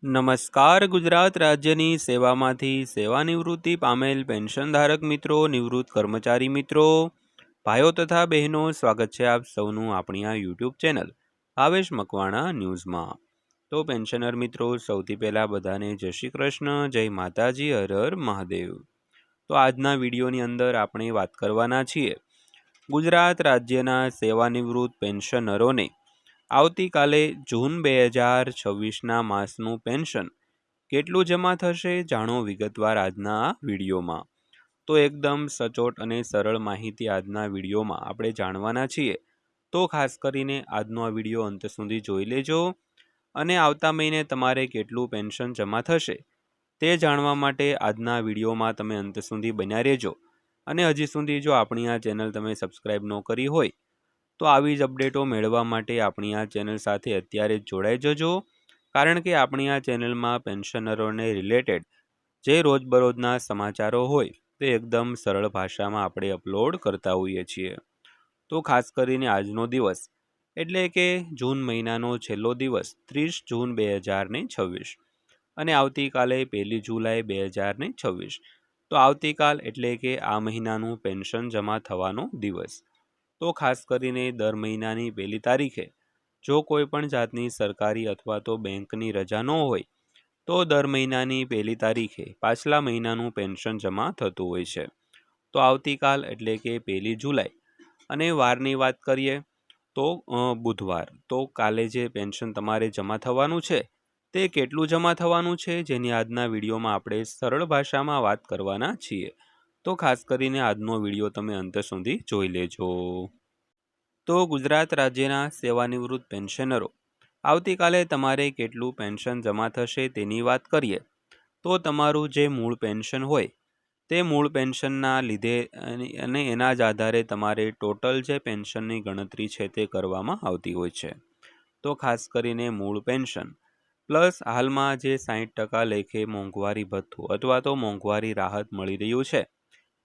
નમસ્કાર. ગુજરાત રાજ્યની સેવામાંથી સેવાનિવૃત્તિ પામેલ પેન્શનધારક મિત્રો, નિવૃત્ત કર્મચારી મિત્રો, ભાઈઓ તથા બહેનો, સ્વાગત છે આપ સૌનું આપણી આ યુટ્યુબ ચેનલ ભાવેશ મકવાણા ન્યૂઝમાં. તો પેન્શનર મિત્રો, સૌથી પહેલાં બધાને જય શ્રી કૃષ્ણ, જય માતાજી, હર હર મહાદેવ. તો આજના વિડીયોની અંદર આપણે વાત કરવાના છીએ ગુજરાત રાજ્યના સેવાનિવૃત્ત પેન્શનરોને આવતીકાલે જૂન 2026ના માસનું પેન્શન કેટલું જમા થશે, જાણો વિગતવાર આજના આ વિડીયોમાં. તો એકદમ સચોટ અને સરળ માહિતી આજના વિડીયોમાં આપણે જાણવાના છીએ. તો ખાસ કરીને આજનો આ વિડીયો અંત સુધી જોઈ લેજો અને આવતા મહિને તમારે કેટલું પેન્શન જમા થશે તે જાણવા માટે આજના વિડીયોમાં તમે અંત સુધી બન્યા રહેજો. અને હજી સુધી જો આપણી આ ચેનલ તમે સબસ્ક્રાઈબ ન કરી હોય તો આવી જ અપડેટો મેળવવા માટે આપણી આ ચેનલ સાથે અત્યારે જ જોડાઈ જજો. કારણ કે આપણી આ ચેનલમાં પેન્શનરોને રિલેટેડ જે રોજબરોજના સમાચારો હોય તે એકદમ સરળ ભાષામાં આપણે અપલોડ કરતા હોઈએ છીએ. તો ખાસ કરીને આજનો દિવસ એટલે કે જૂન મહિનાનો છેલ્લો દિવસ 30 જૂન 2026 અને આવતીકાલે 1 જુલાઈ 2026. તો આવતીકાલ એટલે કે આ મહિનાનું પેન્શન જમા થવાનો દિવસ. તો ખાસ કરીને દર મહિનાની 1 તારીખે જો કોઈ પણ જાતની સરકારી અથવા તો બેંકની રજા ન હોય તો દર મહિનાની 1 તારીખે પાછલા મહિનાનું પેન્શન જમા થતું હોય છે. તો આવતીકાલ એટલે કે 1 જુલાઈ અને વારની વાત કરીએ તો બુધવાર. તો કાલે જે પેન્શન તમારે જમા થવાનું છે તે કેટલું જમા થવાનું છે જેની આજના વિડીયોમાં આપણે સરળ ભાષામાં વાત કરવાના છીએ. તો ખાસ કરીને આજનો વિડીયો તમે અંત સુધી જોઈ લેજો. તો ગુજરાત રાજ્યના સેવાનિવૃત્ત પેન્શનરો આવતીકાલે તમારે કેટલું પેન્શન જમા થશે તેની વાત કરીએ તો તમારું જે મૂળ પેન્શન હોય તે મૂળ પેન્શનના લીધે અને એના જ આધારે તમારે ટોટલ જે પેન્શનની ગણતરી છે તે કરવામાં આવતી હોય છે. તો ખાસ કરીને મૂળ પેન્શન પ્લસ હાલમાં જે 60% લેખે મોંઘવારી ભથ્થું અથવા તો મોંઘવારી રાહત મળી રહ્યું છે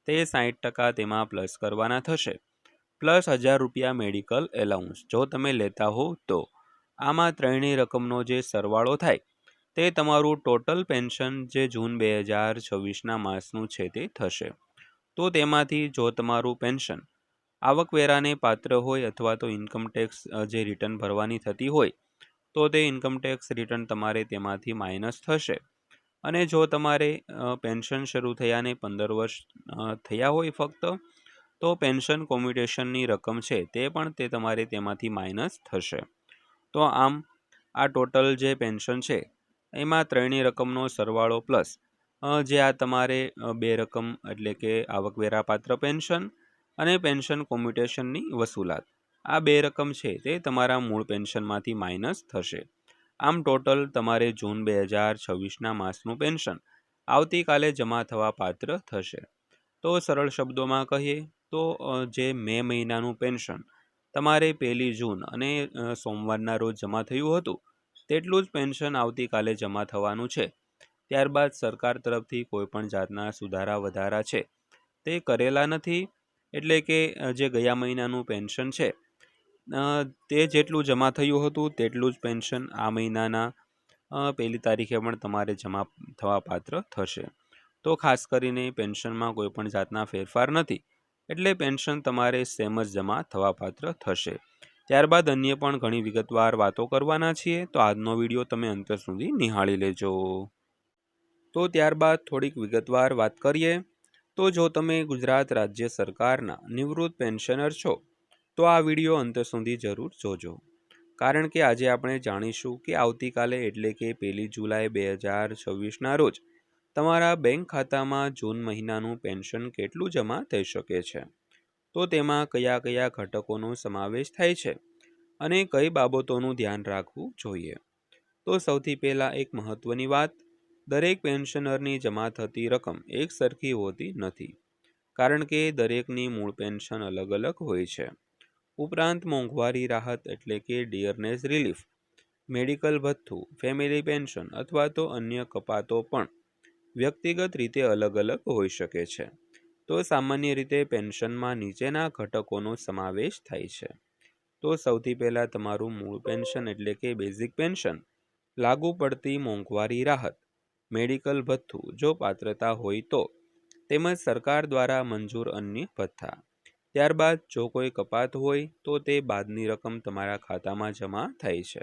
તે 60% તેમાં પ્લસ કરવાના થશે. પ્લસ 1000 રૂપિયા મેડિકલ એલાઉન્સ જો તમે લેતા હો તો. આમાં ત્રણેય રકમનો જે સરવાળો થાય તે તમારું ટોટલ પેન્શન જે જૂન 2026ના માસનું છે તે થશે. તો તેમાંથી જો તમારું પેન્શન આવકવેરાને પાત્ર હોય અથવા તો ઇન્કમટેક્સ જે રિટર્ન ભરવાની થતી હોય તો તે ઇન્કમટેક્સ રિટર્ન તમારે તેમાંથી માઇનસ થશે. અને જો તમારે પેન્શન શરૂ થયાને 15 વર્ષ થયા હોય ફક્ત તો પેન્શન કોમ્યુટેશનની રકમ છે તે પણ તે તમારે તેમાંથી માઇનસ થશે. તો આમ આ ટોટલ જે પેન્શન છે એમાં ત્રણેય રકમનો સરવાળો પ્લસ જે આ તમારે બે રકમ એટલે કે આવકવેરા પાત્ર પેન્શન અને પેન્શન કોમ્યુટેશનની વસૂલાત આ બે રકમ છે તે તમારા મૂળ પેન્શનમાંથી માઇનસ થશે. આમ ટોટલ તમારે જૂન 2026ના માસનું પેન્શન આવતીકાલે જમા થવા પાત્ર થશે. તો સરળ શબ્દોમાં કહીએ તો જે મે મહિનાનું પેન્શન તમારે 1 જૂન અને સોમવારના રોજ જમા થયું હતું તેટલું જ પેન્શન આવતીકાલે જમા થવાનું છે. ત્યારબાદ સરકાર તરફથી કોઈપણ જાતના સુધારા વધારા છે તે કરેલા નથી. એટલે કે જે ગયા મહિનાનું પેન્શન છે તે જેટલું જમા થયું હતું તેટલું જ પેન્શન આ મહિનાના 1 તારીખે પણ તમારે જમા થવા પાત્ર થશે. તો ખાસ કરીને પેન્શનમાં કોઈપણ જાતના ફેરફાર નથી એટલે પેન્શન તમારે સેમ જ જમા થવા પાત્ર થશે. ત્યારબાદ અન્ય પણ ઘણી વિગતવાર વાતો કરવાના છીએ તો આજનો વિડીયો તમે અંત સુધી નિહાળી લેજો. તો ત્યારબાદ થોડીક વિગતવાર વાત કરીએ તો જો તમે ગુજરાત રાજ્ય સરકારના નિવૃત્ત પેન્શનર છો તો આ વિડીયો અંત સુધી જરૂર જોજો. કારણ કે આજે આપણે જાણીશું કે આવતીકાલે એટલે કે 1 જુલાઈ 2026ના રોજ તમારા બેંક ખાતામાં જૂન મહિનાનું પેન્શન કેટલું જમા થઈ શકે છે. તો તેમાં કયા કયા ઘટકોનો સમાવેશ થાય છે અને કઈ બાબતોનું ધ્યાન રાખવું જોઈએ. તો સૌથી પહેલાં એક મહત્વની વાત, દરેક પેન્શનરની જમા થતી રકમ એક સરખી હોતી નથી. કારણ કે દરેકની મૂળ પેન્શન અલગ અલગ હોય છે. ઉપરાંત મોંઘવારી રાહત એટલે કે ડિયરનેસ રિલીફ, મેડિકલ ભથ્થું, ફેમિલી પેન્શન અથવા તો અન્ય કપાતો પણ વ્યક્તિગત રીતે અલગ અલગ હોઈ શકે છે. તો સામાન્ય રીતે પેન્શનમાં નીચેના ઘટકોનો સમાવેશ થાય છે. તો સૌથી પહેલાં તમારું મૂળ પેન્શન એટલે કે બેઝિક પેન્શન લાગુ પડતી મોંઘવારી રાહત, મેડિકલ ભથ્થું જો પાત્રતા હોય તો, તેમજ સરકાર દ્વારા મંજૂર અન્ય ભથ્થા. ત્યારબાદ જો કોઈ કપાત હોય તો તે બાદની રકમ તમારા ખાતામાં જમા થાય છે.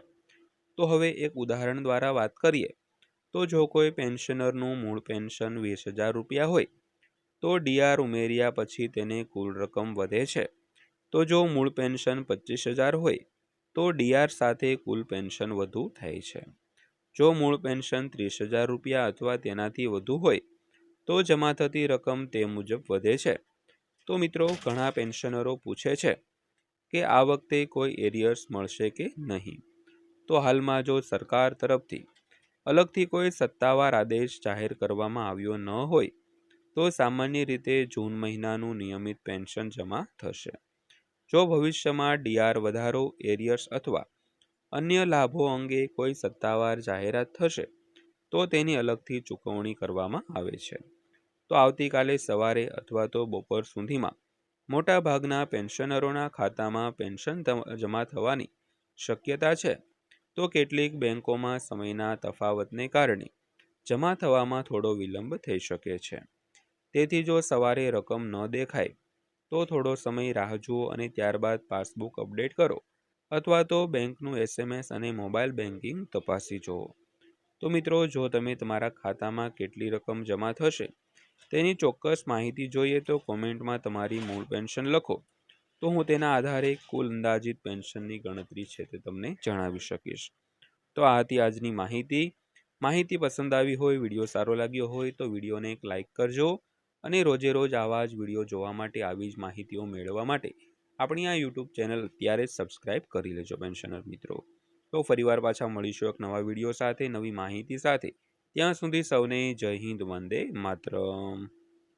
તો હવે એક ઉદાહરણ દ્વારા વાત કરીએ તો જો કોઈ પેન્શનરનું મૂળ પેન્શન 20,000 રૂપિયા હોય તો ડીઆર ઉમેર્યા પછી તેને કુલ રકમ વધે છે. તો જો મૂળ પેન્શન 25,000 હોય તો ડીઆર સાથે કુલ પેન્શન વધુ થાય છે. જો મૂળ પેન્શન 30,000 રૂપિયા અથવા તેનાથી વધુ હોય તો જમા થતી રકમ તે મુજબ વધે છે. તો મિત્રો, ઘણા પેન્શનરો પૂછે છે કે આ વખતે કોઈ એરિયર્સ મળશે કે નહીં. તો હાલમાં જો સરકાર તરફથી અલગથી કોઈ સત્તાવાર આદેશ જાહેર કરવામાં આવ્યો ન હોય તો સામાન્ય રીતે જૂન મહિનાનું નિયમિત પેન્શન જમા થશે. જો ભવિષ્યમાં ડીઆર વધારો, એરિયર્સ અથવા અન્ય લાભો અંગે કોઈ સત્તાવાર જાહેરાત થશે તો તેની અલગથી ચૂકવણી કરવામાં આવે છે. તો આવતીકાલે સવારે અથવા તો બપોર સુધીમાં મોટા ભાગના પેન્શનરોના ખાતામાં પેન્શન જમા થવાની શક્યતા છે. તો કેટલીક બેંકોમાં સમયના તફાવતને કારણે જમા થવામાં થોડો વિલંબ થઈ શકે છે. તેથી જો સવારે રકમ ન દેખાય તો થોડો સમય રાહ જુઓ અને ત્યારબાદ પાસબુક અપડેટ કરો અથવા તો બેંકનું SMS અને મોબાઈલ બેન્કિંગ તપાસી જુઓ. તો મિત્રો, જો તમે તમારા ખાતામાં કેટલી રકમ જમા થશે તેની ચોક્કસ માહિતી જોઈએ તો કોમેન્ટમાં તમારી મૂળ પેન્શન લખો, તો હું તેના આધારે કુલ અંદાજિત પેન્શનની ગણતરી છે તે તમને જણાવી શકીશ. તો આ હતી આજની માહિતી પસંદ આવી હોય, વિડીયો સારો લાગ્યો હોય તો વિડીયોને એક લાઇક કરજો અને રોજે રોજ આવા જ વિડીયો જોવા માટે, આવી જ માહિતીઓ મેળવવા માટે આપણી આ યુટ્યુબ ચેનલ અત્યારે જ સબસ્ક્રાઈબ કરી લેજો પેન્શનર મિત્રો. તો ફરીવાર પાછા મળીશું એક નવા વિડીયો સાથે, નવી માહિતી સાથે. ત્યાં સુધી સૌને જય હિન્દ, વંદે માતરમ.